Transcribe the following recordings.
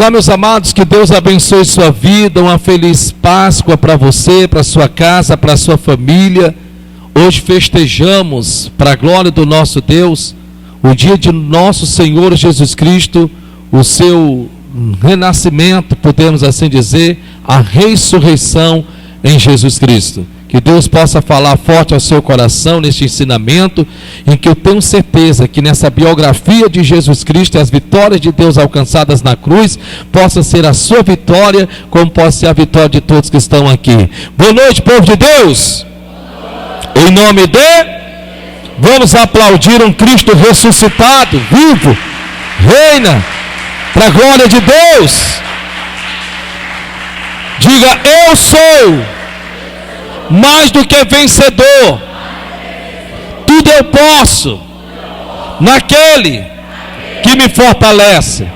Olá, meus amados, que Deus abençoe sua vida, uma feliz Páscoa para você, para sua casa, para sua família. Hoje festejamos, para a glória do nosso Deus, o dia de nosso Senhor Jesus Cristo, o seu renascimento, podemos assim dizer, a ressurreição em Jesus Cristo. Que Deus possa falar forte ao seu coração neste ensinamento, em que eu tenho certeza que nessa biografia de Jesus Cristo, as vitórias de Deus alcançadas na cruz, possa ser a sua vitória, como pode ser a vitória de todos que estão aqui. Boa noite, povo de Deus. Em nome de... Vamos aplaudir um Cristo ressuscitado, vivo, reina, para a glória de Deus. Diga: eu sou mais do que vencedor, tudo eu posso naquele que me fortalece.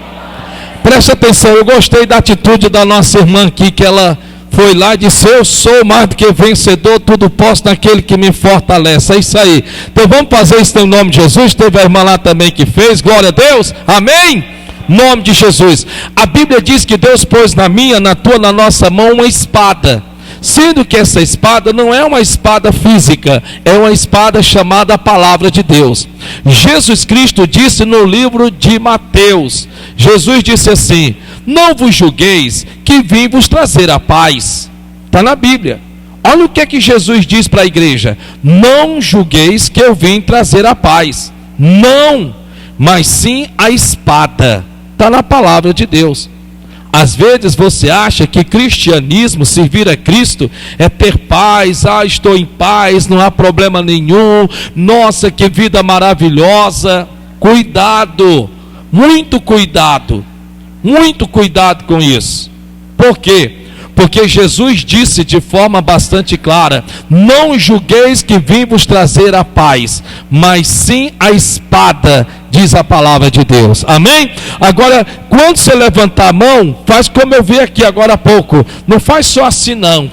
Preste atenção, eu gostei da atitude da nossa irmã aqui, que ela foi lá e disse: eu sou mais do que vencedor, tudo posso naquele que me fortalece. É isso aí. Então vamos fazer isso em nome de Jesus. Teve a irmã lá também que fez, glória a Deus, amém? Nome de Jesus. A Bíblia diz que Deus pôs na minha, na tua, na nossa mão uma espada, sendo que essa espada não é uma espada física, é uma espada chamada Palavra de Deus. Jesus Cristo disse no livro de Mateus, Jesus disse assim: não vos julgueis que vim vos trazer a paz. Está na Bíblia. Olha o que é que Jesus diz para a igreja: não julgueis que eu vim trazer a paz, não, mas sim a espada. Está na palavra de Deus. Às vezes você acha que cristianismo, servir a Cristo, é ter paz. Estou em paz, não há problema nenhum. Nossa, que vida maravilhosa. Cuidado, muito cuidado com isso. Por quê? Porque Jesus disse de forma bastante clara: não julgueis que vim vos trazer a paz, mas sim a espada, diz a palavra de Deus, amém? Agora, quando você levantar a mão, faz como eu vi aqui agora há pouco, não faz só assim não,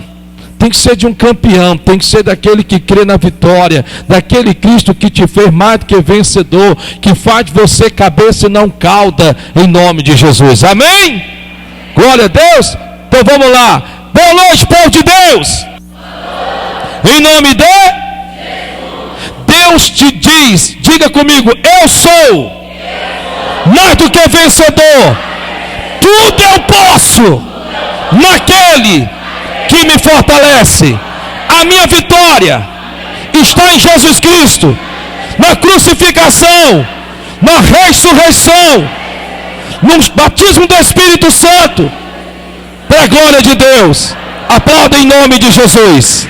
tem que ser de um campeão, tem que ser daquele que crê na vitória, daquele Cristo que te fez mais do que vencedor, que faz de você cabeça e não cauda, em nome de Jesus, amém? Glória a Deus. Então vamos lá. Boa noite, povo de Deus. Em nome de Deus te diz, diga comigo: eu sou mais do que vencedor, tudo eu posso naquele que me fortalece. A minha vitória está em Jesus Cristo, na crucificação, na ressurreição, no batismo do Espírito Santo, para a glória de Deus. Aplauda em nome de Jesus.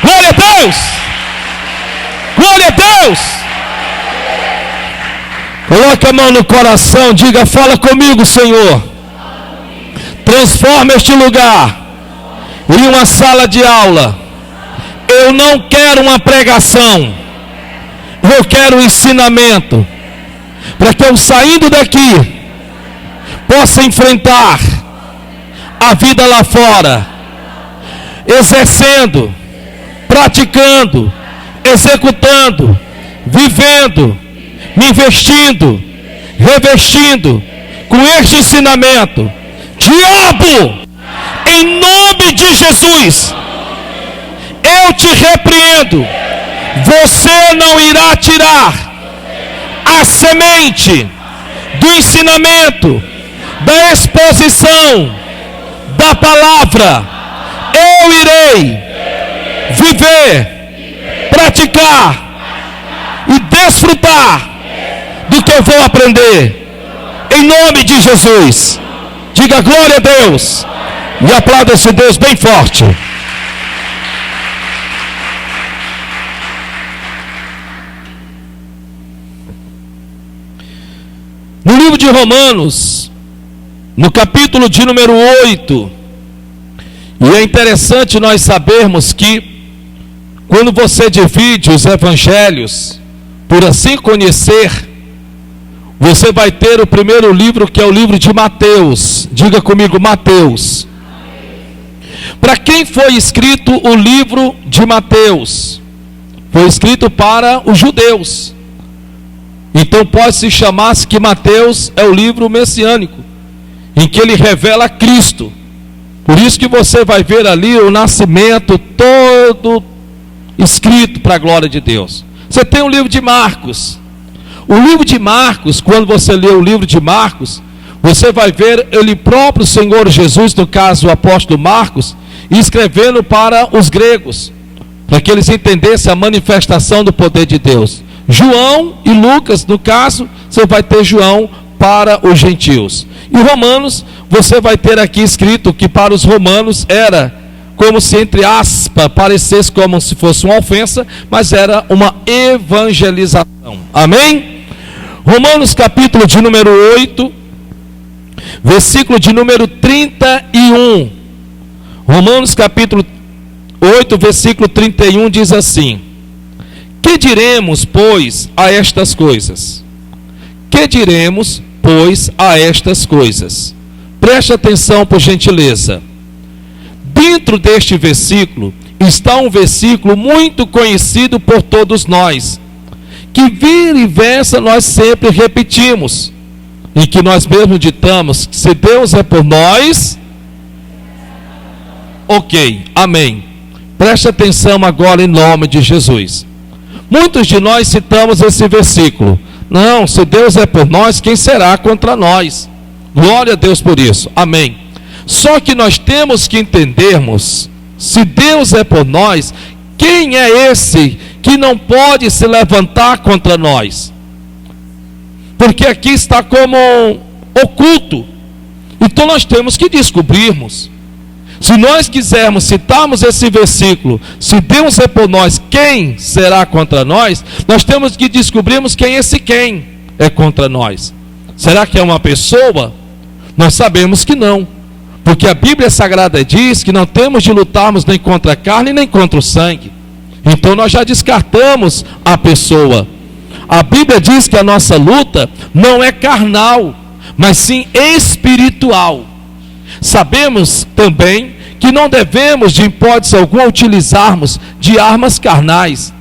Glória a Deus. Glória a Deus. Coloque a mão no coração, diga: fala comigo, Senhor. Transforma este lugar em uma sala de aula. Eu não quero uma pregação, eu quero um ensinamento, para que eu, saindo daqui, possa enfrentar a vida lá fora, exercendo, praticando, executando, vivendo, me investindo, revestindo com este ensinamento. Diabo, em nome de Jesus, eu te repreendo. Você não irá tirar a semente do ensinamento, da exposição da palavra. Eu irei viver, praticar e desfrutar do que eu vou aprender, em nome de Jesus. Diga glória a Deus e aplauda esse Deus bem forte. No livro de Romanos, no capítulo de número 8, e é interessante nós sabermos que quando você divide os evangelhos, por assim conhecer, você vai ter o primeiro livro, que é o livro de Mateus. Diga comigo: Mateus. Para quem foi escrito o livro de Mateus? Foi escrito para os judeus. Então pode-se chamar que Mateus é o livro messiânico. em que ele revela Cristo. Por isso que você vai ver ali o nascimento todo escrito para a glória de Deus. Você tem o livro de Marcos. O livro de Marcos, quando você lê o livro de Marcos, você vai ver ele próprio, o Senhor Jesus, no caso o apóstolo Marcos, escrevendo para os gregos, para que eles entendessem a manifestação do poder de Deus. João e Lucas, no caso, você vai ter João para os gentios. E Romanos, você vai ter aqui escrito que para os romanos era como se, entre aspas, parecesse como se fosse uma ofensa, mas era uma evangelização. Amém? Romanos capítulo de número 8, versículo de número 31. Romanos capítulo 8, versículo 31 diz assim: que diremos, pois, a estas coisas? Que diremos, pois, a estas coisas? Preste atenção, por gentileza. Dentro deste versículo está um versículo muito conhecido por todos nós, que vira e versa nós sempre repetimos, e que nós mesmos ditamos: se Deus é por nós, ok, amém. Preste atenção agora em nome de Jesus. Muitos de nós citamos esse versículo: não, se Deus é por nós, quem será contra nós? Glória a Deus por isso, amém. Só que nós temos que entendermos, se Deus é por nós, quem é esse que não pode se levantar contra nós? Porque aqui está como oculto. Então nós temos que descobrirmos. Se nós quisermos citarmos esse versículo, se Deus é por nós, quem será contra nós? Nós temos que descobrirmos quem esse quem é contra nós. Será que é uma pessoa? Nós sabemos que não, porque a Bíblia Sagrada diz que não temos de lutarmos nem contra a carne nem contra o sangue. Então nós já descartamos a pessoa. A Bíblia diz que a nossa luta não é carnal, mas sim espiritual. Sabemos também que não devemos de hipótese alguma utilizarmos de armas carnais,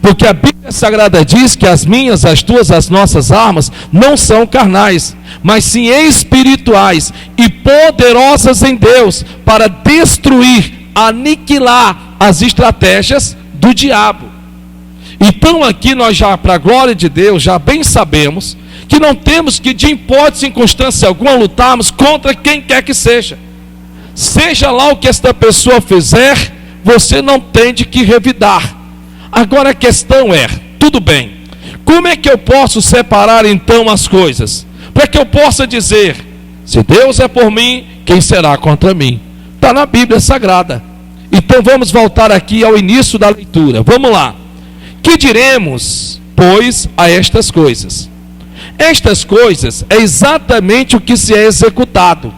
porque a Bíblia Sagrada diz que as minhas, as tuas, as nossas armas não são carnais, mas sim espirituais e poderosas em Deus para destruir, aniquilar as estratégias do diabo. Então aqui nós já, para a glória de Deus, já bem sabemos que não temos que de hipótese, circunstância alguma, lutarmos contra quem quer que seja. Seja lá o que esta pessoa fizer, você não tem de que revidar. Agora a questão é, tudo bem, como é que eu posso separar então as coisas? Para que eu possa dizer, se Deus é por mim, quem será contra mim? Está na Bíblia Sagrada. Então vamos voltar aqui ao início da leitura. Vamos lá. Que diremos, pois, a estas coisas? Estas coisas é exatamente o que se é executado.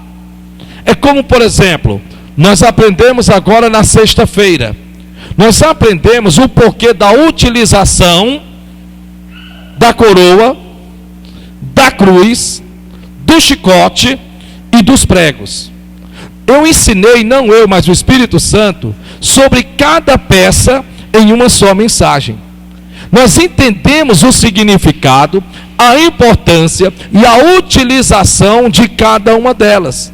É como, por exemplo, nós aprendemos agora na sexta-feira. Nós aprendemos o porquê da utilização da coroa, da cruz, do chicote e dos pregos. Eu ensinei, não eu, mas o Espírito Santo, sobre cada peça em uma só mensagem. Nós entendemos o significado, a importância e a utilização de cada uma delas.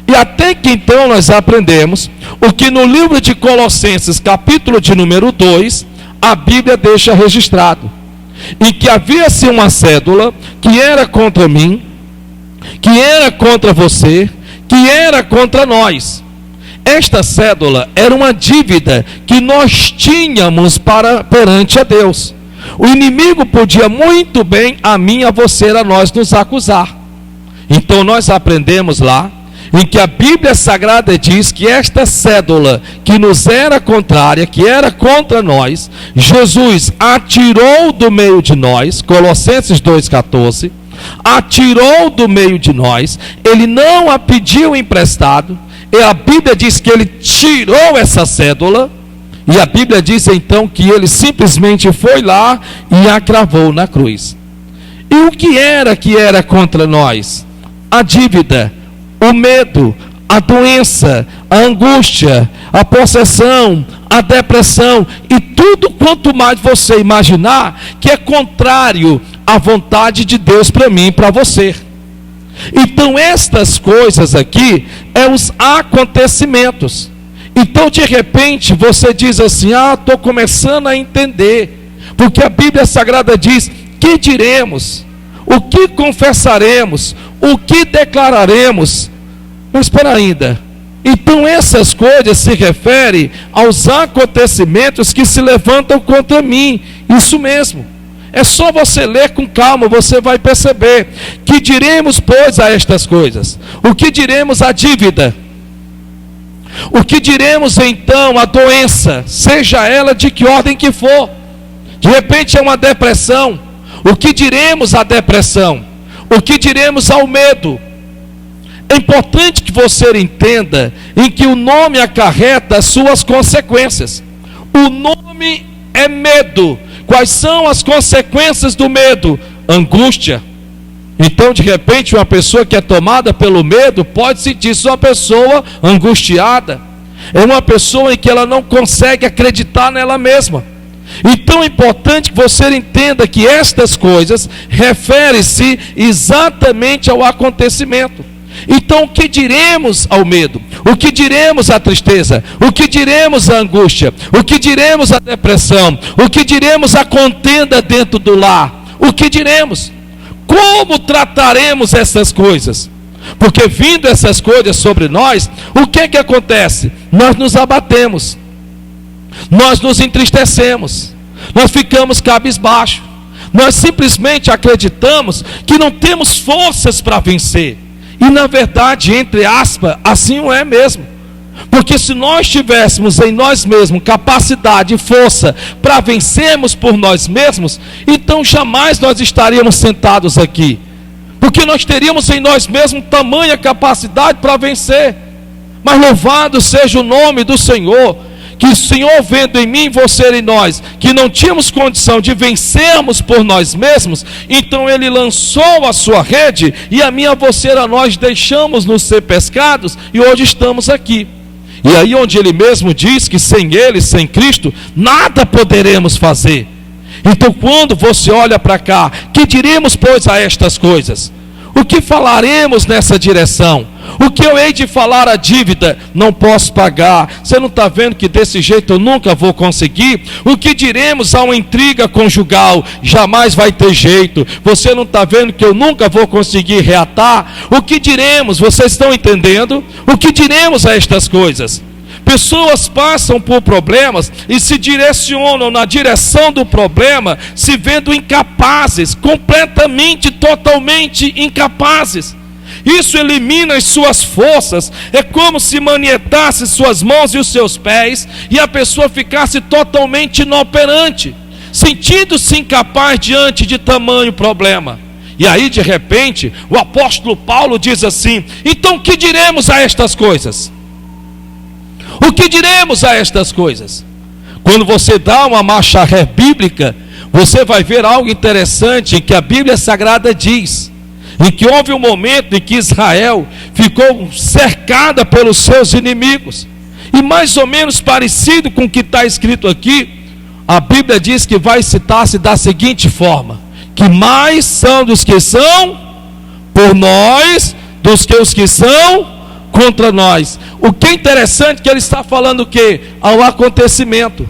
E até que então nós aprendemos o que no livro de Colossenses, capítulo de número 2, a Bíblia deixa registrado. Em que havia-se uma cédula que era contra mim, que era contra você, que era contra nós. Esta cédula era uma dívida que nós tínhamos perante a Deus. O inimigo podia muito bem a mim, a você, a nós nos acusar. Então nós aprendemos lá, em que a Bíblia Sagrada diz que esta cédula que nos era contrária, que era contra nós, Jesus atirou do meio de nós, Colossenses 2,14, atirou do meio de nós, ele não a pediu emprestado, e a Bíblia diz que ele tirou essa cédula, e a Bíblia diz então que ele simplesmente foi lá e a cravou na cruz. E o que era contra nós? A dívida, o medo, a doença, a angústia, a possessão, a depressão e tudo quanto mais você imaginar que é contrário à vontade de Deus para mim e para você. Então estas coisas aqui é os acontecimentos. Então de repente você diz assim: estou começando a entender, porque a Bíblia Sagrada diz: que diremos, o que confessaremos, o que declararemos. Mas espera ainda, então essas coisas se referem aos acontecimentos que se levantam contra mim. Isso mesmo, é só você ler com calma, você vai perceber. Que diremos, pois, a estas coisas? O que diremos à dívida? O que diremos então à doença, seja ela de que ordem que for? De repente é uma depressão. O que diremos à depressão? O que diremos ao medo? É importante que você entenda em que o nome acarreta as suas consequências. O nome é medo. Quais são as consequências do medo? Angústia. Então, de repente, uma pessoa que é tomada pelo medo pode sentir-se uma pessoa angustiada. É uma pessoa em que ela não consegue acreditar nela mesma. Então é importante que você entenda que estas coisas referem-se exatamente ao acontecimento. Então o que diremos ao medo? O que diremos à tristeza? O que diremos à angústia? O que diremos à depressão? O que diremos à contenda dentro do lar? O que diremos? Como trataremos essas coisas? Porque vindo essas coisas sobre nós, o que acontece? Nós nos abatemos, nós nos entristecemos, nós ficamos cabisbaixo, nós simplesmente acreditamos que não temos forças para vencer. E na verdade, entre aspas, assim não é mesmo. Porque se nós tivéssemos em nós mesmos capacidade e força para vencermos por nós mesmos, então jamais nós estaríamos sentados aqui. Porque nós teríamos em nós mesmos tamanha capacidade para vencer. Mas louvado seja o nome do Senhor, que o Senhor vendo em mim, você e nós, que não tínhamos condição de vencermos por nós mesmos, então Ele lançou a sua rede, e a mim e a você, a nós deixamos-nos ser pescados, e hoje estamos aqui. E aí onde Ele mesmo diz que sem Ele, sem Cristo, nada poderemos fazer. Então quando você olha para cá, que diremos pois a estas coisas? O que falaremos nessa direção? O que eu hei de falar à dívida? Não posso pagar. Você não está vendo que desse jeito eu nunca vou conseguir? O que diremos a uma intriga conjugal? Jamais vai ter jeito. Você não está vendo que eu nunca vou conseguir reatar? O que diremos? Vocês estão entendendo? O que diremos a estas coisas? Pessoas passam por problemas e se direcionam na direção do problema, se vendo incapazes, completamente, totalmente incapazes. Isso elimina as suas forças. É como se manietasse suas mãos e os seus pés, e a pessoa ficasse totalmente inoperante, sentindo-se incapaz diante de tamanho problema. E aí de repente o apóstolo Paulo diz assim: então o que diremos a estas coisas? O que diremos a estas coisas? Quando você dá uma marcha ré bíblica, você vai ver algo interessante que a Bíblia Sagrada diz, em que houve um momento em que Israel ficou cercada pelos seus inimigos, e mais ou menos parecido com o que está escrito aqui, a Bíblia diz que vai citar-se da seguinte forma: que mais são dos que são por nós, dos que os que são contra nós. O que é interessante é que ele está falando o quê? Ao acontecimento.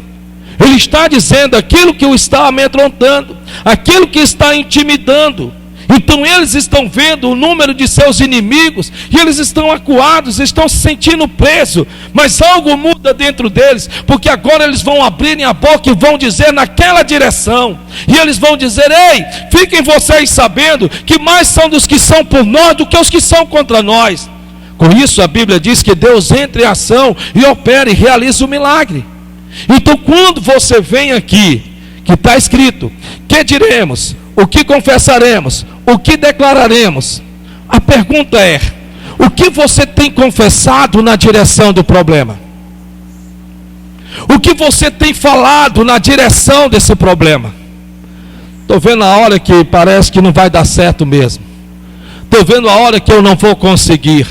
Ele está dizendo aquilo que o está amedrontando, aquilo que está intimidando. Então eles estão vendo o número de seus inimigos, e eles estão acuados, estão se sentindo presos, mas algo muda dentro deles, porque agora eles vão abrirem a boca e vão dizer naquela direção, e eles vão dizer: ei, fiquem vocês sabendo que mais são dos que são por nós do que os que são contra nós. Com isso a Bíblia diz que Deus entra em ação e opera e realiza o milagre. Então quando você vem aqui, que está escrito: que diremos, o que confessaremos, o que declararemos? A pergunta é: o que você tem confessado na direção do problema? O que você tem falado na direção desse problema? Estou vendo a hora que parece que não vai dar certo mesmo. Estou vendo a hora que eu não vou conseguir.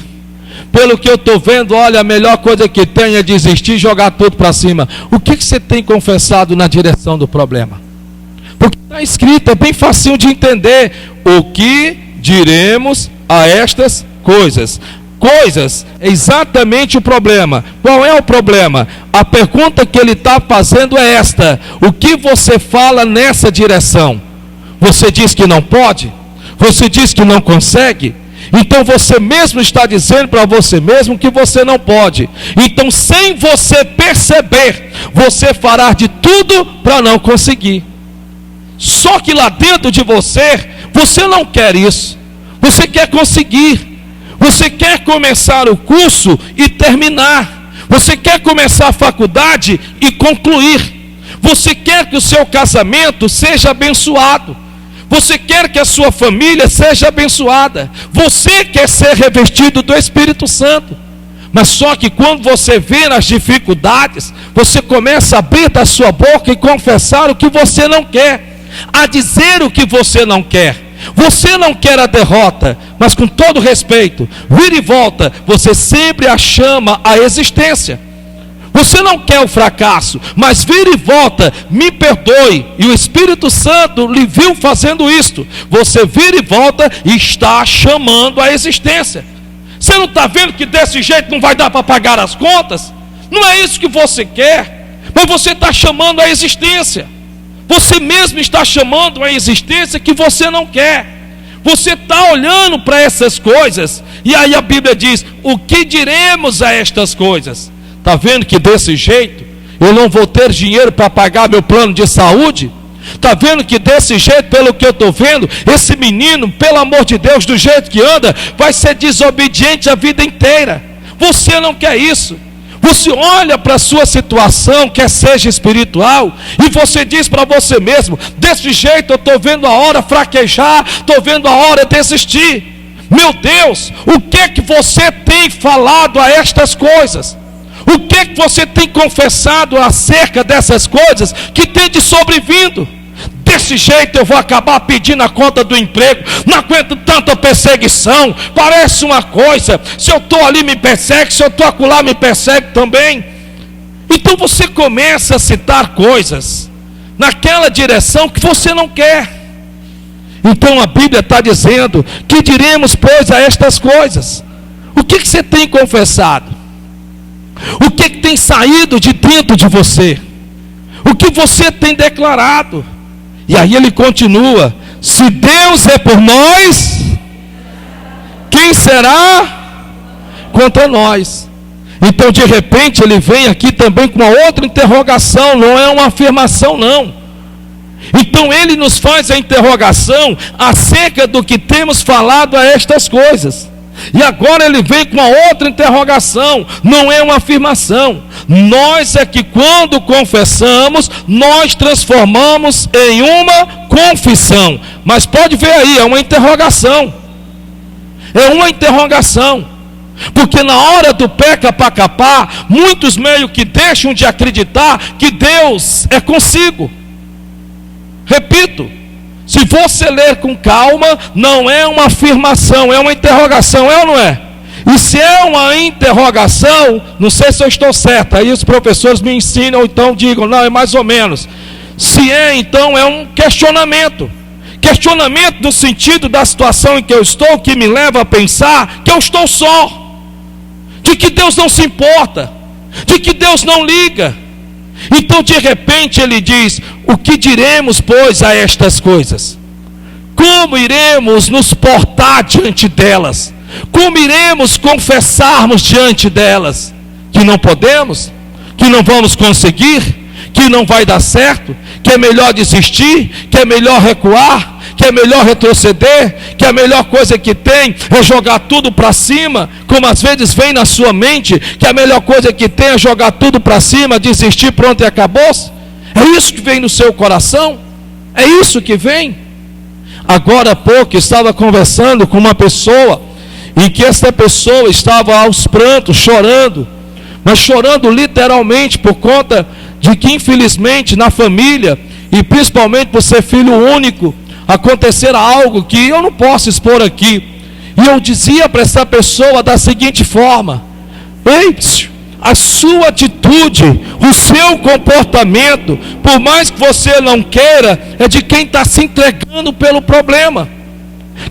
Pelo que eu estou vendo, olha, a melhor coisa que tem é desistir e jogar tudo para cima. O que você tem confessado na direção do problema? Porque está escrito, é bem facinho de entender. O que diremos a estas coisas. Coisas é exatamente o problema. Qual é o problema? A pergunta que ele está fazendo é esta: o que você fala nessa direção? Você diz que não pode? Você diz que não consegue? Então você mesmo está dizendo para você mesmo que você não pode. Então, sem você perceber, você fará de tudo para não conseguir. Só que lá dentro de você, você não quer isso. Você quer conseguir. Você quer começar o curso e terminar. Você quer começar a faculdade e concluir. Você quer que o seu casamento seja abençoado. Você quer que a sua família seja abençoada. Você quer ser revestido do Espírito Santo. Mas só que quando você vê as dificuldades, você começa a abrir da sua boca e confessar o que você não quer, a dizer o que você não quer. Você não quer a derrota, mas com todo respeito, vira e volta, você sempre a chama à existência. Você não quer o fracasso, mas vira e volta, me perdoe, e o Espírito Santo lhe viu fazendo isto. Você vira e volta e está chamando à existência. Você não está vendo que desse jeito não vai dar para pagar as contas? Não é isso que você quer, mas você está chamando à existência. Você mesmo está chamando a existência que você não quer. Você está olhando para essas coisas, e aí a Bíblia diz: o que diremos a estas coisas? Está vendo que desse jeito eu não vou ter dinheiro para pagar meu plano de saúde? Está vendo que desse jeito, pelo que eu estou vendo, esse menino, pelo amor de Deus, do jeito que anda, vai ser desobediente a vida inteira. Você não quer isso. Você olha para a sua situação, quer seja espiritual, e você diz para você mesmo: desse jeito eu estou vendo a hora fraquejar, estou vendo a hora desistir. Meu Deus, o que é que você tem falado a estas coisas? O que é que você tem confessado acerca dessas coisas que tem de sobrevindo? Desse jeito eu vou acabar pedindo a conta do emprego, não aguento tanta perseguição, parece uma coisa, se eu estou ali me persegue, se eu estou acolá me persegue também. Então você começa a citar coisas naquela direção que você não quer. Então a Bíblia está dizendo: que diremos pois a estas coisas? O que você tem confessado? O que tem saído de dentro de você? O que você tem declarado? E aí ele continua: se Deus é por nós, quem será contra nós? Então de repente ele vem aqui também com uma outra interrogação, não é uma afirmação não. Então ele nos faz a interrogação acerca do que temos falado a estas coisas. E agora ele vem com uma outra interrogação, não é uma afirmação. Nós é que quando confessamos, nós transformamos em uma confissão. Mas pode ver aí, é uma interrogação. É uma interrogação. Porque na hora do peca para capar, muitos meio que deixam de acreditar que Deus é consigo. Repito, se você ler com calma, não é uma afirmação, é uma interrogação, é ou não é? E se é uma interrogação, não sei se eu estou certo, aí os professores me ensinam, ou então digam, não, é mais ou menos. Se é, então é um questionamento. Questionamento no sentido da situação em que eu estou, que me leva a pensar que eu estou só, de que Deus não se importa, de que Deus não liga. Então de repente ele diz: o que diremos pois a estas coisas? Como iremos nos portar diante delas? Como iremos confessarmos diante delas? Que não podemos? Que não vamos conseguir? Que não vai dar certo? Que é melhor desistir? Que é melhor recuar? Que é melhor retroceder? Que a melhor coisa que tem é jogar tudo para cima? Como às vezes vem na sua mente, que a melhor coisa que tem é jogar tudo para cima, desistir, pronto e acabou-se? É isso que vem no seu coração? É isso que vem? Agora há pouco estava conversando com uma pessoa, e que essa pessoa estava aos prantos, chorando, mas chorando literalmente por conta de que infelizmente na família, e principalmente por ser filho único, acontecer algo que eu não posso expor aqui. E eu dizia para essa pessoa da seguinte forma: ei, a sua atitude, o seu comportamento, por mais que você não queira, é de quem está se entregando pelo problema.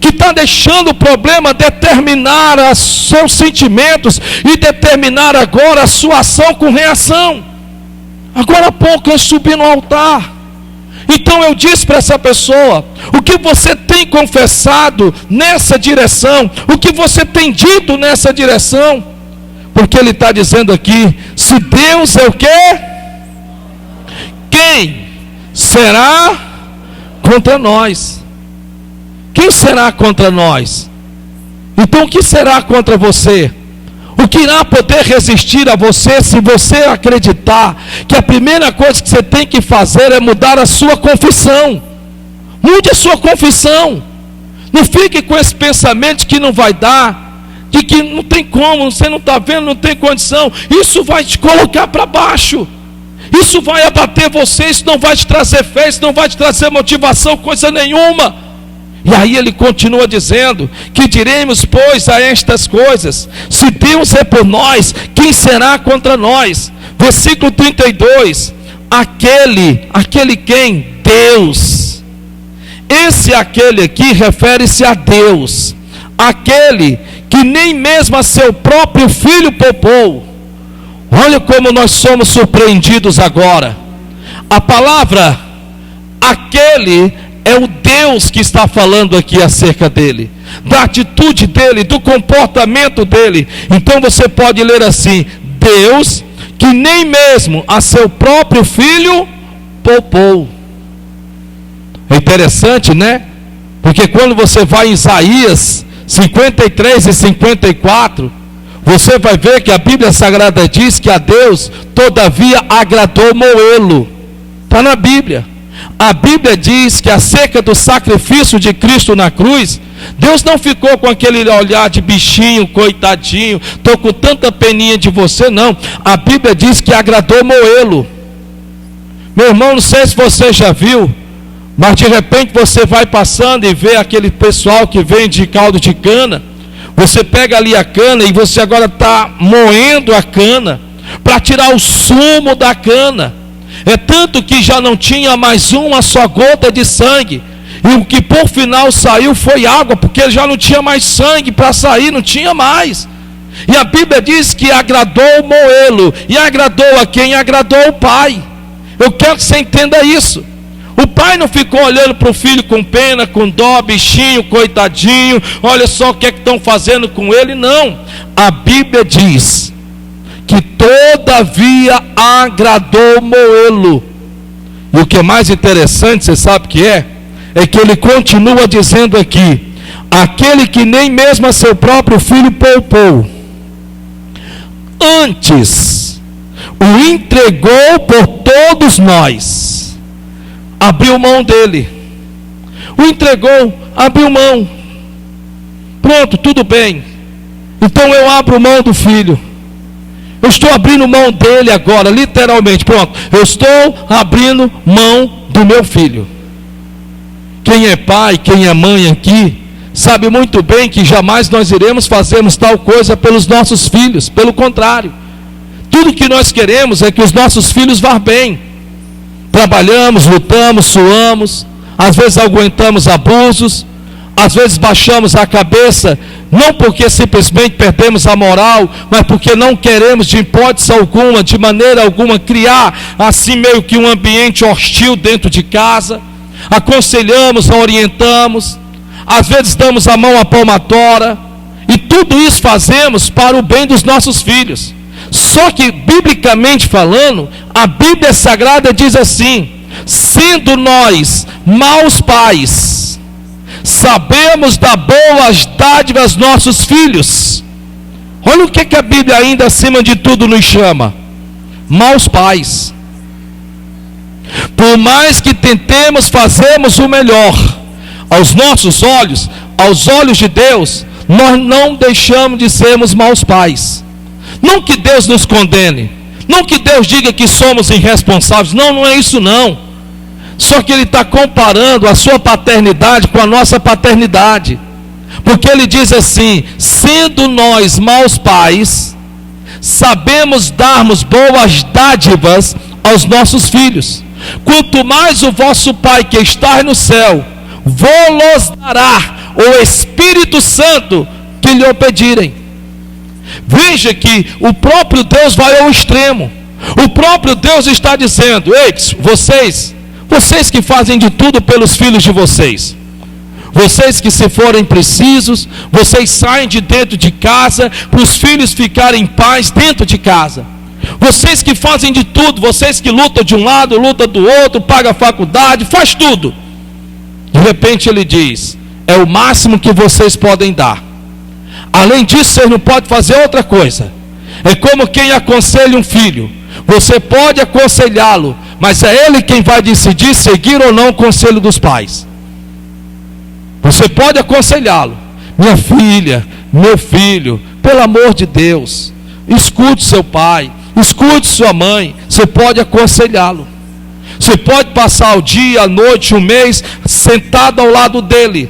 que está deixando o problema determinar os seus sentimentos e determinar agora a sua ação com reação. Agora há pouco eu subi no altar, então eu disse para essa pessoa: o que você tem confessado nessa direção, o que você tem dito nessa direção? Porque ele está dizendo aqui: se Deus é o quê? Quem será contra nós? Quem será contra nós? Então o que será contra você? O que irá poder resistir a você se você acreditar que a primeira coisa que você tem que fazer é mudar a sua confissão? Mude a sua confissão. Não fique com esse pensamento de que não vai dar, de que não tem como, você não está vendo, não tem condição. Isso vai te colocar para baixo. Isso vai abater você, isso não vai te trazer fé, isso não vai te trazer motivação, coisa nenhuma. E aí ele continua dizendo: que diremos, pois, a estas coisas? Se Deus é por nós, quem será contra nós? Versículo 32, aquele quem? Deus. Esse aquele aqui refere-se a Deus, aquele que nem mesmo a seu próprio filho poupou. Olha como nós somos surpreendidos agora. A palavra aquele é o Deus que está falando aqui acerca dele, da atitude dele, do comportamento dele. Então você pode ler assim: Deus que nem mesmo a seu próprio filho poupou. É interessante, né? Porque quando você vai em Isaías 53 e 54, você vai ver que a Bíblia Sagrada diz que a Deus todavia agradou moê-lo. Está na Bíblia. A Bíblia diz que acerca do sacrifício de Cristo na cruz, Deus não ficou com aquele olhar de bichinho, coitadinho, estou com tanta peninha de você, não. A Bíblia diz que agradou moê-lo. Meu irmão, não sei se você já viu, mas de repente você vai passando e vê aquele pessoal que vende caldo de cana. Você pega ali a cana e você agora está moendo a cana para tirar o sumo da cana. É tanto que já não tinha mais uma só gota de sangue, e o que por final saiu foi água, porque já não tinha mais sangue para sair, não tinha mais. E a Bíblia diz que agradou moê-lo. E agradou a quem? Agradou o pai. Eu quero que você entenda isso. O pai não ficou olhando para o filho com pena, com dó, bichinho, coitadinho, olha só o que é que estão fazendo com ele. Não, a Bíblia diz que todavia agradou moê-lo. E o que é mais interessante, você sabe o que é? É que ele continua dizendo aqui: aquele que nem mesmo a seu próprio filho poupou, antes o entregou por todos nós. Abriu mão dele, o entregou, abriu mão. Pronto, tudo bem, então eu abro mão do filho. Eu estou abrindo mão dele agora, literalmente. Pronto, eu estou abrindo mão do meu filho. Quem é pai, quem é mãe aqui, sabe muito bem que jamais nós iremos fazermos tal coisa pelos nossos filhos. Pelo contrário, tudo que nós queremos é que os nossos filhos vá bem. Trabalhamos, lutamos, suamos, às vezes aguentamos abusos, às vezes baixamos a cabeça, não porque simplesmente perdemos a moral, mas porque não queremos de hipótese alguma, de maneira alguma, criar assim meio que um ambiente hostil dentro de casa. Aconselhamos, orientamos, às vezes damos a mão à palmatória, e tudo isso fazemos para o bem dos nossos filhos. Só que, biblicamente falando, a Bíblia Sagrada diz assim: sendo nós maus pais, sabemos dar boas dádivas aos nossos filhos. Olha o que a Bíblia ainda acima de tudo nos chama: maus pais. Por mais que tentemos fazermos o melhor aos nossos olhos, aos olhos de Deus, nós não deixamos de sermos maus pais. Não que Deus nos condene, não que Deus diga que somos irresponsáveis, não é isso não. Só que Ele está comparando a sua paternidade com a nossa paternidade, porque Ele diz assim: sendo nós maus pais, sabemos darmos boas dádivas aos nossos filhos. Quanto mais o vosso Pai que está no céu vos dará o Espírito Santo que lhe pedirem. Veja que o próprio Deus vai ao extremo. O próprio Deus está dizendo: ei, vocês que fazem de tudo pelos filhos de vocês, vocês que, se forem precisos, vocês saem de dentro de casa para os filhos ficarem em paz dentro de casa. Vocês que fazem de tudo, vocês que lutam de um lado, lutam do outro, pagam a faculdade, faz tudo. De repente ele diz: é o máximo que vocês podem dar. Além disso, vocês não podem fazer outra coisa. É como quem aconselha um filho. Você pode aconselhá-lo, mas é ele quem vai decidir seguir ou não o conselho dos pais. Você pode aconselhá-lo: minha filha, meu filho, pelo amor de Deus, escute seu pai, escute sua mãe. Você pode aconselhá-lo. Você pode passar o dia, a noite, um mês sentado ao lado dele,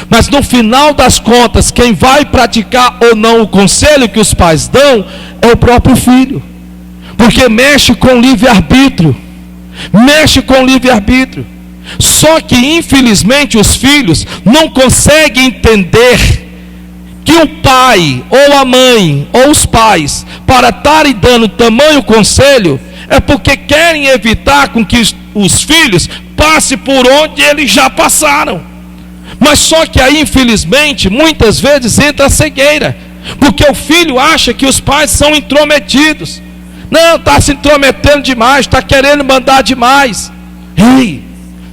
mas no final das contas, quem vai praticar ou não o conselho que os pais dão é o próprio filho, porque mexe com o livre-arbítrio. Mexe com o livre-arbítrio. Só que infelizmente os filhos não conseguem entender que o pai, ou a mãe, ou os pais, para estarem dando tamanho conselho, é porque querem evitar com que os filhos passem por onde eles já passaram. Mas só que aí, infelizmente, muitas vezes entra a cegueira, porque o filho acha que os pais são intrometidos. Não, está se intrometendo demais, está querendo mandar demais. Ei,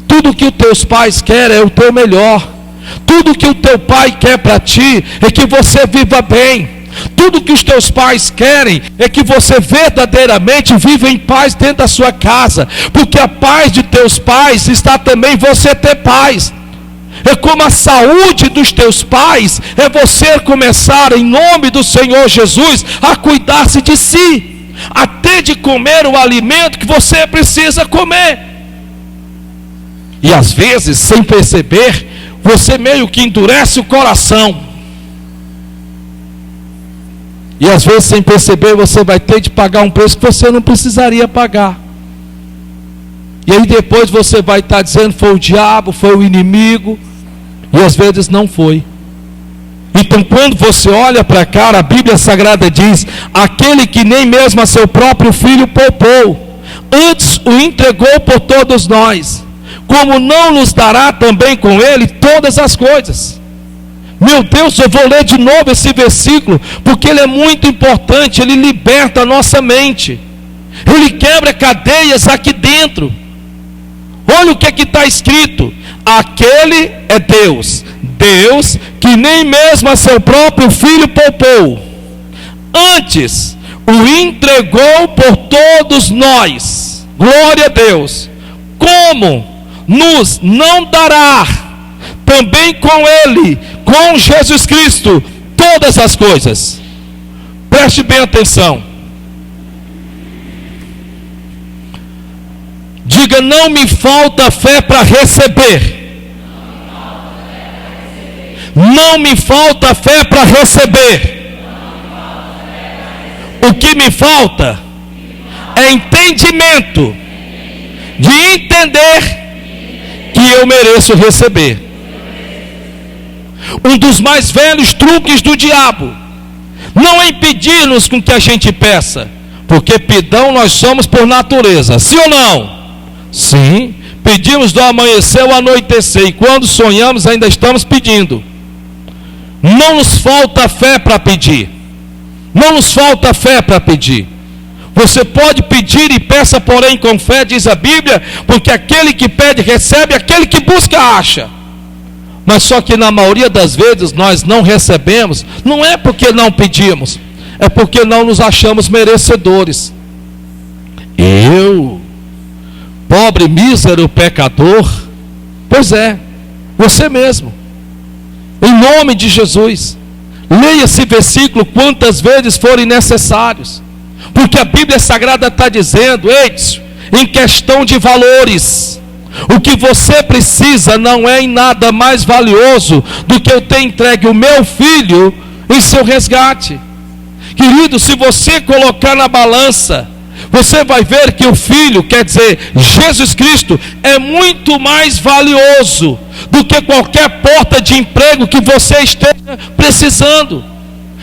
tudo que os teus pais querem é o teu melhor. Tudo que o teu pai quer para ti é que você viva bem. Tudo que os teus pais querem é que você verdadeiramente viva em paz dentro da sua casa, porque a paz de teus pais está também em você ter paz. É como a saúde dos teus pais, é você começar em nome do Senhor Jesus a cuidar-se de si, até de comer o alimento que você precisa comer. E às vezes, sem perceber, você meio que endurece o coração. E às vezes, sem perceber, você vai ter de pagar um preço que você não precisaria pagar. E aí depois você vai estar dizendo: foi o diabo, foi o inimigo. E às vezes não foi. Então quando você olha para cá, a Bíblia Sagrada diz: aquele que nem mesmo a seu próprio filho poupou, antes o entregou por todos nós, como não nos dará também com ele todas as coisas? Meu Deus, eu vou ler de novo esse versículo, porque ele é muito importante. Ele liberta a nossa mente, ele quebra cadeias aqui dentro. Olha o que está escrito: aquele é Deus, Deus que nem mesmo a seu próprio filho poupou, antes o entregou por todos nós. Glória a Deus. Como nos não dará também com ele, com Jesus Cristo, todas as coisas? Preste bem atenção. Diga: não me falta fé para receber. Não me falta fé para receber. O que me falta é entendimento de entender que eu mereço receber. Um dos mais velhos truques do diabo não é impedir-nos com que a gente peça, porque pidão nós somos por natureza, sim ou não? Sim, pedimos do amanhecer ao anoitecer, e quando sonhamos ainda estamos pedindo. Não nos falta fé para pedir. Não nos falta fé para pedir. Você pode pedir e peça, porém com fé, diz a Bíblia, porque aquele que pede recebe, aquele que busca acha. Mas só que na maioria das vezes nós não recebemos, não é porque não pedimos, é porque não nos achamos merecedores. Eu, pobre, mísero, pecador? Pois é, você mesmo. Em nome de Jesus, leia esse versículo quantas vezes forem necessários, porque a Bíblia Sagrada está dizendo: eis, em questão de valores, o que você precisa não é em nada mais valioso do que eu ter entregue o meu filho em seu resgate. Querido, se você colocar na balança, você vai ver que o filho, quer dizer, Jesus Cristo, é muito mais valioso do que qualquer porta de emprego que você esteja precisando.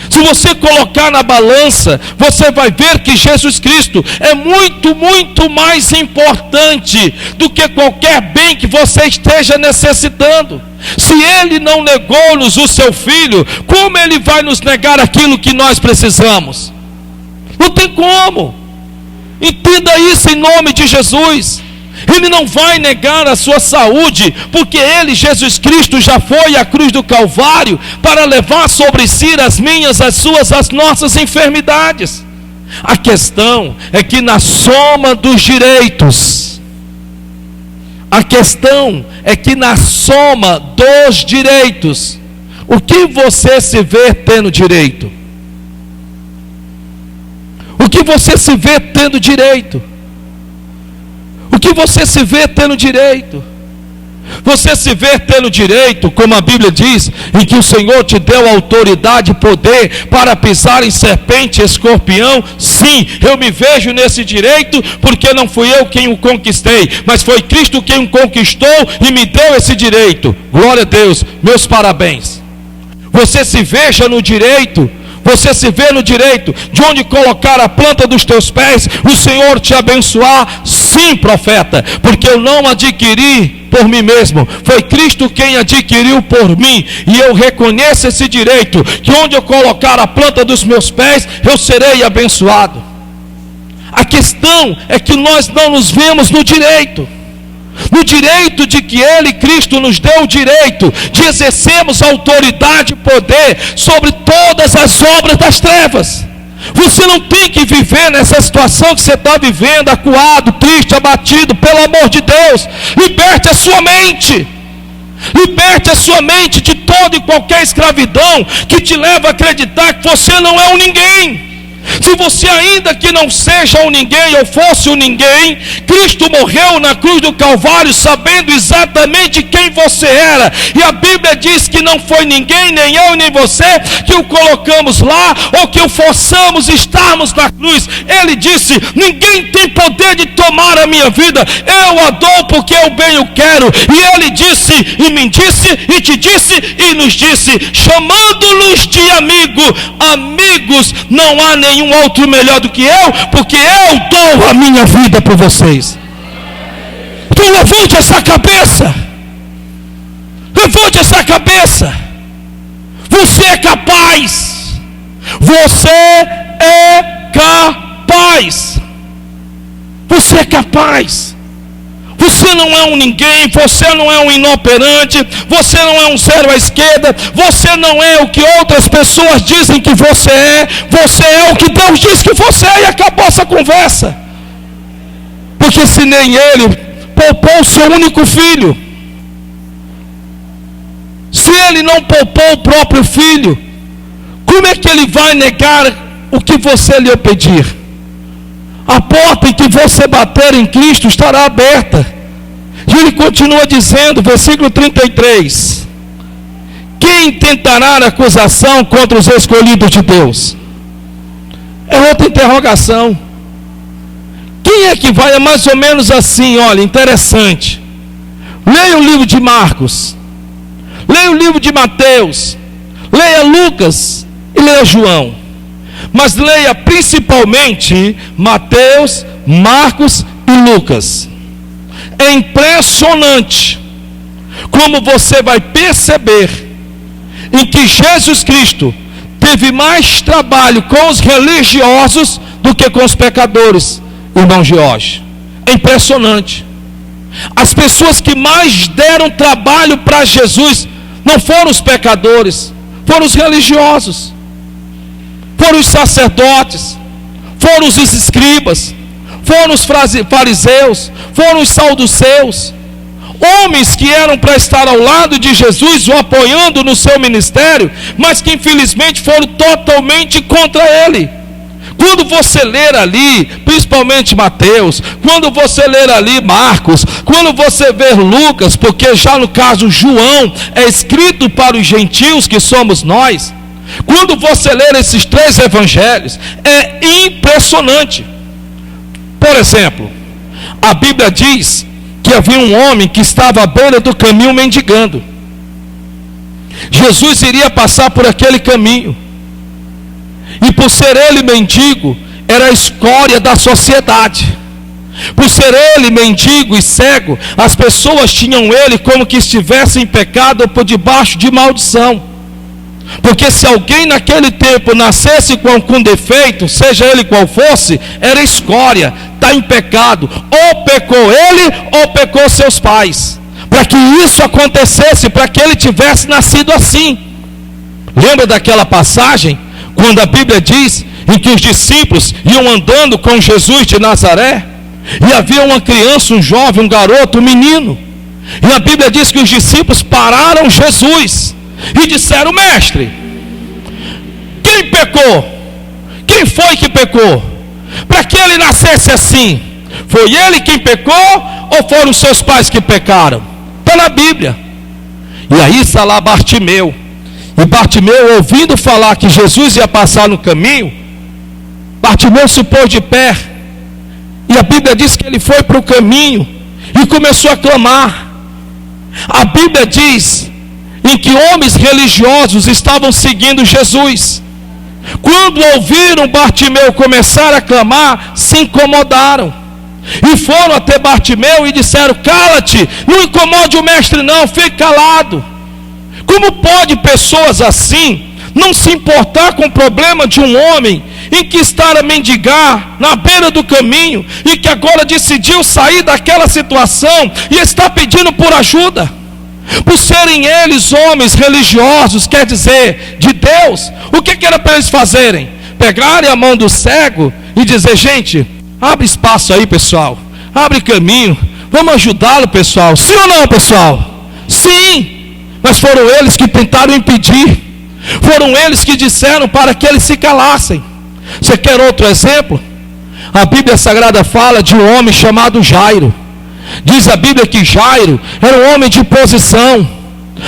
Se você colocar na balança, você vai ver que Jesus Cristo é muito, muito mais importante do que qualquer bem que você esteja necessitando. Se Ele não negou-nos o seu Filho, como Ele vai nos negar aquilo que nós precisamos? Não tem como. Entenda isso em nome de Jesus. Ele não vai negar a sua saúde, porque Ele, Jesus Cristo, já foi à cruz do Calvário para levar sobre si as minhas, as suas, as nossas enfermidades. A questão é que na soma dos direitos, o que você se vê tendo direito? O que você se vê tendo direito? O que você se vê tendo direito? Você se vê tendo direito, como a Bíblia diz, em que o Senhor te deu autoridade e poder para pisar em serpente e escorpião? Sim, eu me vejo nesse direito, porque não fui eu quem o conquistei, mas foi Cristo quem o conquistou e me deu esse direito. Glória a Deus, meus parabéns. Você se veja no direito. Você se vê no direito de onde colocar a planta dos teus pés, o Senhor te abençoar? Sim, profeta, porque eu não adquiri por mim mesmo, foi Cristo quem adquiriu por mim, e eu reconheço esse direito, que onde eu colocar a planta dos meus pés, eu serei abençoado. A questão é que nós não nos vemos no direito de que Ele, Cristo, nos deu o direito de exercermos autoridade e poder sobre todas as obras das trevas. Você não tem que viver nessa situação que você está vivendo, acuado, triste, abatido. Pelo amor de Deus, liberte a sua mente. Liberte a sua mente de toda e qualquer escravidão que te leva a acreditar que você não é um ninguém. Se você ainda que não seja um ninguém ou fosse um ninguém, Cristo morreu na cruz do Calvário sabendo exatamente quem você era, e a Bíblia diz que não foi ninguém, nem eu nem você, que o colocamos lá ou que o forçamos estarmos na cruz. Ele disse: ninguém tem poder de tomar a minha vida, eu a dou porque eu bem o quero. E Ele disse, e me disse, e te disse, e nos disse, chamando-nos de amigos, não há nenhum outro melhor do que eu, porque eu dou a minha vida por vocês. Então levante essa cabeça. Levante essa cabeça. Você é capaz. Você é capaz. Você é capaz. Você não é um ninguém, você não é um inoperante, você não é um zero à esquerda, você não é o que outras pessoas dizem que você é o que Deus diz que você é, e acabou essa conversa. Porque se nem Ele poupou o seu único filho, se Ele não poupou o próprio filho, como é que Ele vai negar o que você lhe pedir? A porta em que você bater em Cristo estará aberta. E Ele continua dizendo, versículo 33: quem intentará acusação contra os escolhidos de Deus? É outra interrogação. Quem é que vai? É mais ou menos assim, olha, interessante. Leia o livro de Marcos, leia o livro de Mateus, leia Lucas e leia João. Mas leia principalmente Mateus, Marcos e Lucas. É impressionante como você vai perceber em que Jesus Cristo teve mais trabalho com os religiosos do que com os pecadores, irmão Jorge. É impressionante. As pessoas que mais deram trabalho para Jesus não foram os pecadores, foram os religiosos. Foram os sacerdotes, foram os escribas, foram os fariseus, foram os saduceus, homens que eram para estar ao lado de Jesus, o apoiando no seu ministério, mas que infelizmente foram totalmente contra ele. Quando você ler ali, principalmente Mateus, quando você ler ali Marcos, quando você ver Lucas, porque já no caso João é escrito para os gentios que somos nós, quando você ler esses três evangelhos, é impressionante. Por exemplo, a Bíblia diz que que havia um homem que estava à beira do caminho mendigando. Jesus iria passar por aquele caminho, e por ser ele mendigo, era a escória da sociedade. Por ser ele mendigo e cego, as pessoas tinham ele como que estivesse em pecado ou por debaixo de maldição. Porque se alguém naquele tempo nascesse com defeito, seja ele qual fosse, era escória, está em pecado. Ou pecou ele, ou pecou seus pais. Para que isso acontecesse, para que ele tivesse nascido assim. Lembra daquela passagem, quando a Bíblia diz, em que os discípulos iam andando com Jesus de Nazaré, e havia uma criança, um jovem, um garoto, um menino, e a Bíblia diz que os discípulos pararam Jesus, e disseram: mestre, quem pecou? Quem foi que pecou? Para que ele nascesse assim? Foi ele quem pecou, ou foram seus pais que pecaram? Está na Bíblia. E aí está lá Bartimeu, e Bartimeu, ouvindo falar que Jesus ia passar no caminho, Bartimeu se pôs de pé, e a Bíblia diz que ele foi para o caminho, e começou a clamar. A Bíblia diz em que homens religiosos estavam seguindo Jesus. Quando ouviram Bartimeu começar a clamar, se incomodaram, e foram até Bartimeu e disseram: cala-te, não incomode o mestre não, fique calado. Como pode pessoas assim não se importar com o problema de um homem em que está a mendigar na beira do caminho, e que agora decidiu sair daquela situação e está pedindo por ajuda? Por serem eles homens religiosos, quer dizer, de Deus, o que era para eles fazerem? Pegarem a mão do cego e dizer: gente, abre espaço aí, pessoal, abre caminho, vamos ajudá-lo, pessoal. Sim ou não, pessoal? Sim. Mas foram eles que tentaram impedir, foram eles que disseram para que eles se calassem. Você quer outro exemplo? A Bíblia Sagrada fala de um homem chamado Jairo. Diz a Bíblia que Jairo era um homem de posição.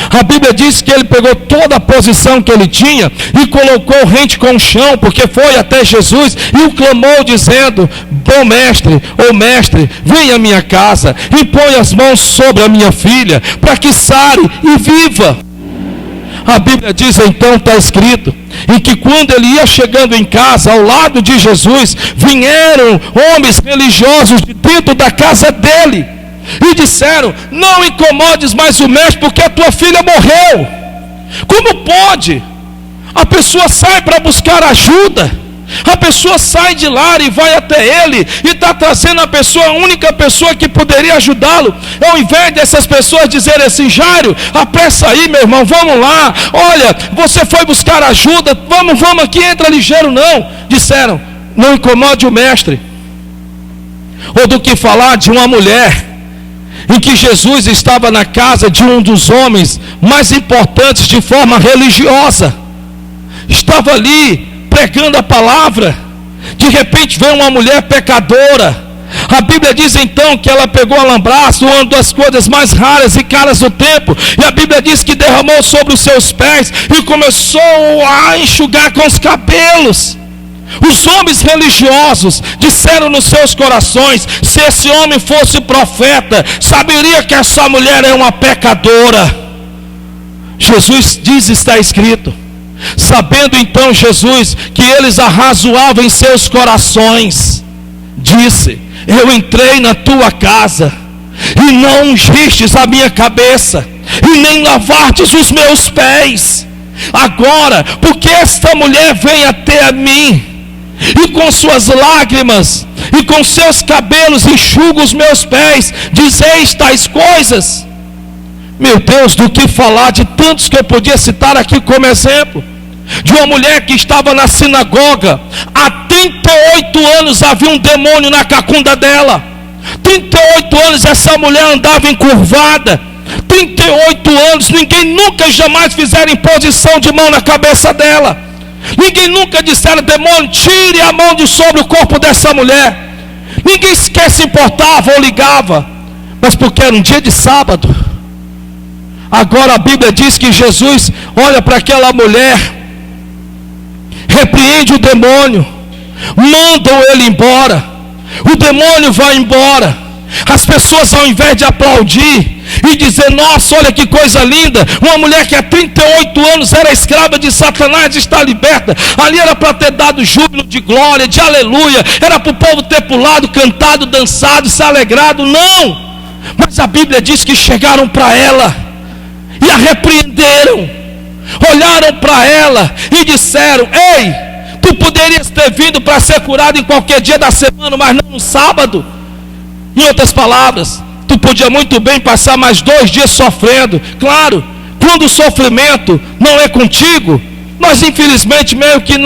A Bíblia diz que ele pegou toda a posição que ele tinha e colocou rente com o chão, porque foi até Jesus e o clamou dizendo: bom mestre, ô mestre, venha à minha casa e põe as mãos sobre a minha filha, para que sare e viva. A Bíblia diz, então está escrito, em que quando ele ia chegando em casa, ao lado de Jesus, vieram homens religiosos de dentro da casa dele, e disseram: não incomodes mais o mestre, porque a tua filha morreu. Como pode? A pessoa sai para buscar ajuda, a pessoa sai de lá e vai até ele, e está trazendo a pessoa, a única pessoa que poderia ajudá-lo. Ao invés dessas pessoas dizerem assim: Jairo, apressa aí, meu irmão, vamos lá, olha, você foi buscar ajuda, vamos aqui, entra ligeiro. Não, disseram: não incomode o mestre. Ou do que falar de uma mulher em que Jesus estava na casa de um dos homens mais importantes de forma religiosa, estava ali pregando a palavra. De repente veio uma mulher pecadora. A Bíblia diz então que ela pegou alambraço, uma das coisas mais raras e caras do tempo, e a Bíblia diz que derramou sobre os seus pés e começou a enxugar com os cabelos. Os homens religiosos disseram nos seus corações: se esse homem fosse profeta, saberia que essa mulher é uma pecadora. Jesus diz, está escrito, sabendo então Jesus que eles arrazoavam em seus corações, disse: eu entrei na tua casa e não ungistes a minha cabeça, e nem lavastes os meus pés. Agora, porque esta mulher vem até a mim, e com suas lágrimas e com seus cabelos enxuga os meus pés, dizeis tais coisas. Meu Deus, do que falar, de tantos que eu podia citar aqui como exemplo. De uma mulher que estava na sinagoga, há 38 anos havia um demônio na cacunda dela. 38 anos essa mulher andava encurvada. 38 anos, ninguém nunca jamais fizeram imposição de mão na cabeça dela. Ninguém nunca disseram: demônio, tire a mão de sobre o corpo dessa mulher. Ninguém sequer se importava ou ligava, mas porque era um dia de sábado. Agora a Bíblia diz que Jesus olha para aquela mulher, repreende o demônio, mandam ele embora. O demônio vai embora. As pessoas, ao invés de aplaudir e dizer, nossa, olha que coisa linda, uma mulher que há 38 anos era escrava de Satanás está liberta, ali era para ter dado júbilo de glória, de aleluia, era para o povo ter pulado, cantado, dançado, se alegrado. Não, mas a Bíblia diz que chegaram para ela e a repreenderam, olharam para ela e disseram, ei, tu poderias ter vindo para ser curado em qualquer dia da semana, mas não no sábado. Em outras palavras, tu podia muito bem passar mais 2 dias sofrendo. Claro, quando o sofrimento não é contigo, nós infelizmente meio que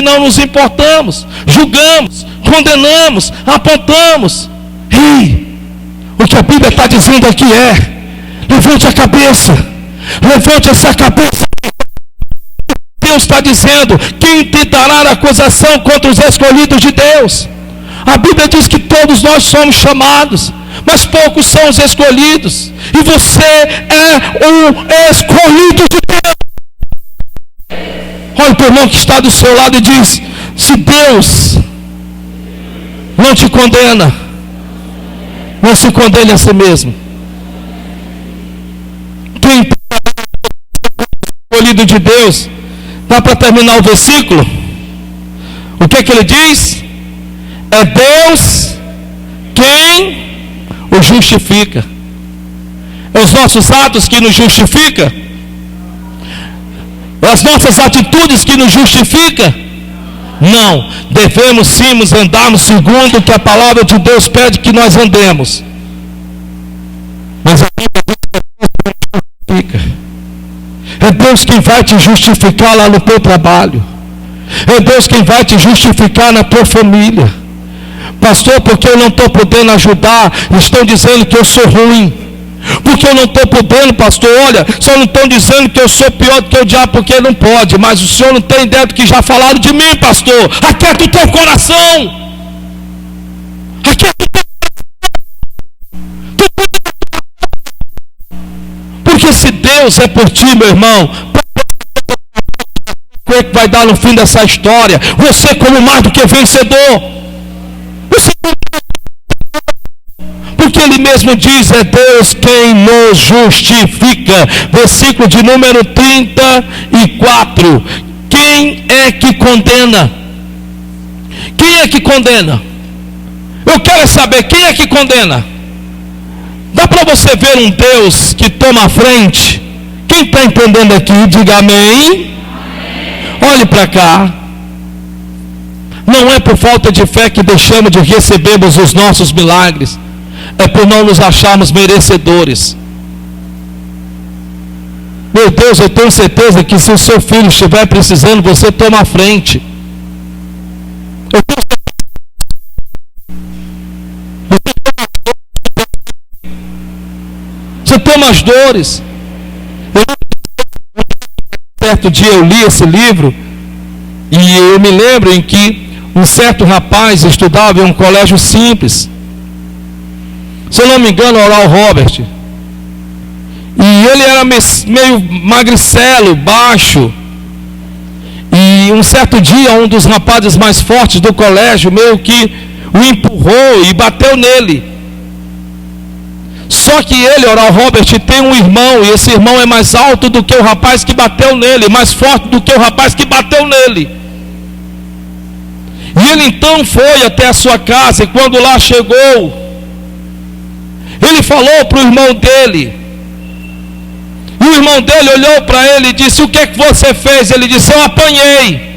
não nos importamos, julgamos, condenamos, apontamos. Ei, o que a Bíblia está dizendo aqui é, levante a cabeça, levante essa cabeça. Deus está dizendo, quem tentará acusação contra os escolhidos de Deus? A Bíblia diz que todos nós somos chamados, mas poucos são os escolhidos. E você é um escolhido de Deus. Olha para o irmão que está do seu lado e diz, se Deus não te condena, não se condene a si mesmo. Quem é escolhido de Deus, dá para terminar o versículo? O que ele diz? É Deus quem o justifica. É os nossos atos que nos justificam? É as nossas atitudes que nos justificam? Não. Devemos sim andarmos segundo o que a palavra de Deus pede que nós andemos. Mas a Bíblia justifica. É Deus quem vai te justificar lá no teu trabalho. É Deus quem vai te justificar na tua família. Pastor, porque eu não estou podendo ajudar, estão dizendo que eu sou ruim. Porque eu não estou podendo, pastor, olha, só não estão dizendo que eu sou pior do que o diabo, porque não pode. Mas o senhor não tem ideia do que já falaram de mim, pastor. Aquieta o teu coração. Aquieta o teu coração. Porque se Deus é por ti, meu irmão, o que vai dar no fim dessa história? Você como mais do que vencedor. Porque ele mesmo diz, é Deus quem nos justifica. Versículo de número 34. Quem é que condena? Quem é que condena? Eu quero saber, quem é que condena? Dá para você ver um Deus que toma a frente? Quem está entendendo aqui, diga amém. Olhe para cá. Não é por falta de fé que deixamos de recebermos os nossos milagres. É por não nos acharmos merecedores. Meu Deus, eu tenho certeza que se o seu filho estiver precisando, você toma a frente. Você toma as dores. Certo dia eu li esse livro e eu me lembro em que um certo rapaz estudava em um colégio simples. Se eu não me engano, Oral Robert. E ele era meio magricelo, baixo. E um certo dia, um dos rapazes mais fortes do colégio meio que o empurrou e bateu nele. Só que ele, Oral Robert, tem um irmão, e esse irmão é mais alto do que o rapaz que bateu nele, mais forte do que o rapaz que bateu nele. E ele então foi até a sua casa, e quando lá chegou, ele falou para o irmão dele, e o irmão dele olhou para ele e disse, o que é que você fez? Ele disse, eu apanhei,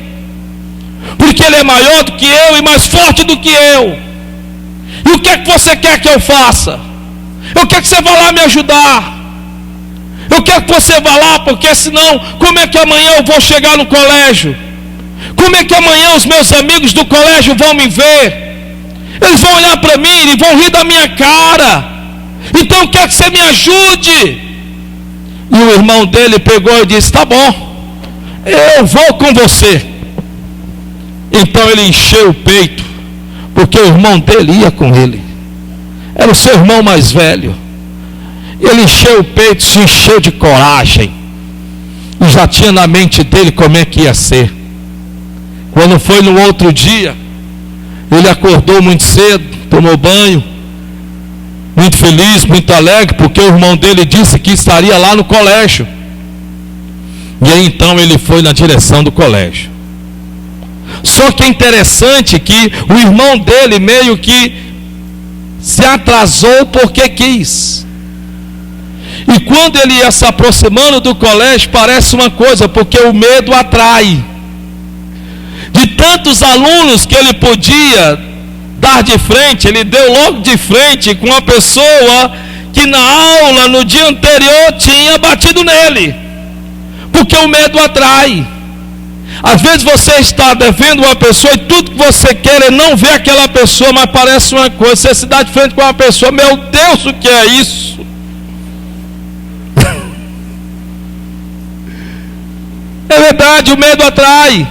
porque ele é maior do que eu e mais forte do que eu. E o que é que você quer que eu faça? Eu quero que você vá lá me ajudar. Eu quero que você vá lá, porque senão, como é que amanhã eu vou chegar no colégio? Como é que amanhã os meus amigos do colégio vão me ver? Eles vão olhar para mim e vão rir da minha cara. Então eu quero que você me ajude. E o irmão dele pegou e disse, tá bom, eu vou com você. Então ele encheu o peito, porque o irmão dele ia com ele. Era o seu irmão mais velho. Ele encheu o peito, se encheu de coragem. E já tinha na mente dele como é que ia ser. Quando foi no outro dia, ele acordou muito cedo, tomou banho, muito feliz, muito alegre, porque o irmão dele disse que estaria lá no colégio. E aí então ele foi na direção do colégio. Só que é interessante que o irmão dele meio que se atrasou porque quis. E quando ele ia se aproximando do colégio, parece uma coisa, porque o medo atrai. De tantos alunos que ele podia dar de frente, ele deu logo de frente com uma pessoa que na aula, no dia anterior, tinha batido nele. Porque o medo atrai. Às vezes você está devendo uma pessoa e tudo que você quer é não ver aquela pessoa, mas parece uma coisa. Você se dá de frente com uma pessoa, meu Deus, o que é isso? É verdade, o medo atrai.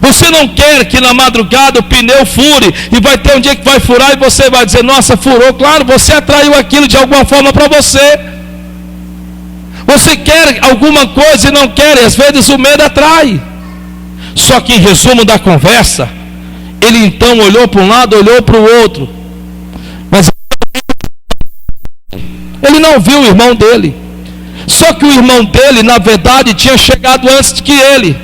Você não quer que na madrugada o pneu fure, e vai ter um dia que vai furar e você vai dizer, nossa, furou. Claro, você atraiu aquilo de alguma forma para você. Você quer alguma coisa e não quer, e às vezes o medo atrai. Só que em resumo da conversa, ele então olhou para um lado, olhou para o outro, mas ele não viu o irmão dele. Só que o irmão dele, na verdade, tinha chegado antes que ele.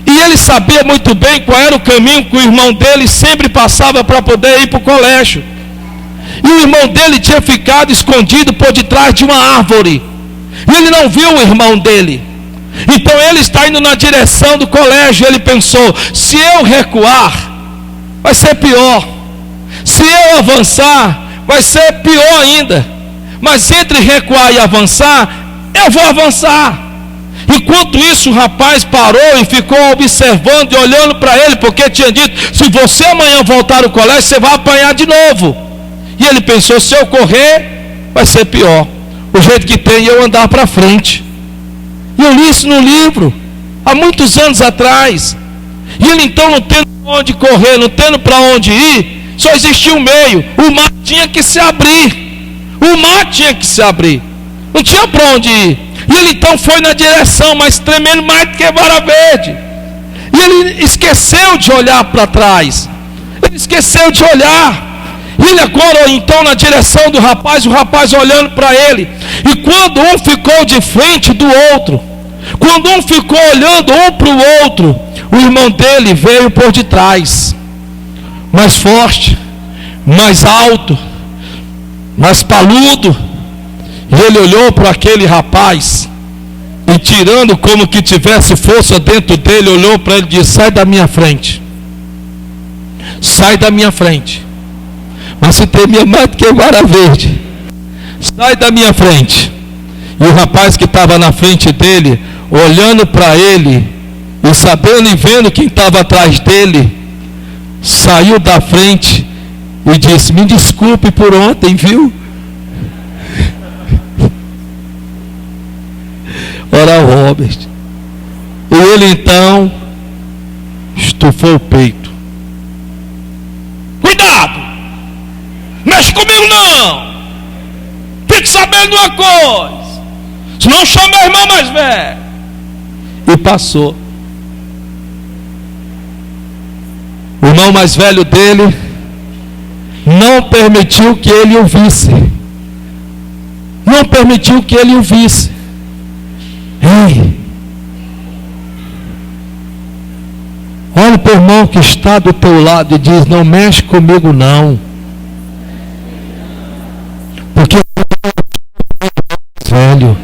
E ele sabia muito bem qual era o caminho que o irmão dele sempre passava para poder ir para o colégio. E o irmão dele tinha ficado escondido por detrás de uma árvore. E ele não viu o irmão dele. Então ele está indo na direção do colégio. Ele pensou, se eu recuar, vai ser pior. Se eu avançar, vai ser pior ainda. Mas entre recuar e avançar, eu vou avançar. Enquanto isso, o rapaz parou e ficou observando e olhando para ele, porque tinha dito, se você amanhã voltar ao colégio, você vai apanhar de novo. E ele pensou, se eu correr, vai ser pior. O jeito que tem eu andar para frente. E eu li isso no livro, há muitos anos atrás. E ele então, não tendo para onde correr, não tendo para onde ir, só existia um meio, o mar tinha que se abrir. O mar tinha que se abrir, não tinha para onde ir. E ele então foi na direção, mas tremendo mais do que vara verde. E ele esqueceu de olhar para trás. Ele esqueceu de olhar. E ele agora então na direção do rapaz, o rapaz olhando para ele. E quando um ficou de frente do outro, quando um ficou olhando um para o outro, o irmão dele veio por detrás, mais forte, mais alto, mais paludo. E ele olhou para aquele rapaz e, tirando como que tivesse força dentro dele, olhou para ele e disse, sai da minha frente, sai da minha frente. Mas se temia mais do que vara verde, sai da minha frente. E o rapaz que estava na frente dele, olhando para ele e sabendo e vendo quem estava atrás dele, saiu da frente e disse, me desculpe por ontem, viu? Ora, Robert. E ele então estufou o peito. Cuidado! Mexe comigo não! Fique sabendo de uma coisa. Senão chama a irmã mais velha. E passou. O irmão mais velho dele não permitiu que ele o visse. Não permitiu que ele o visse. Ei, olha para o irmão que está do teu lado e diz, não mexe comigo não, porque eu sou velho.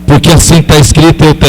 Porque assim está escrito, eu termino.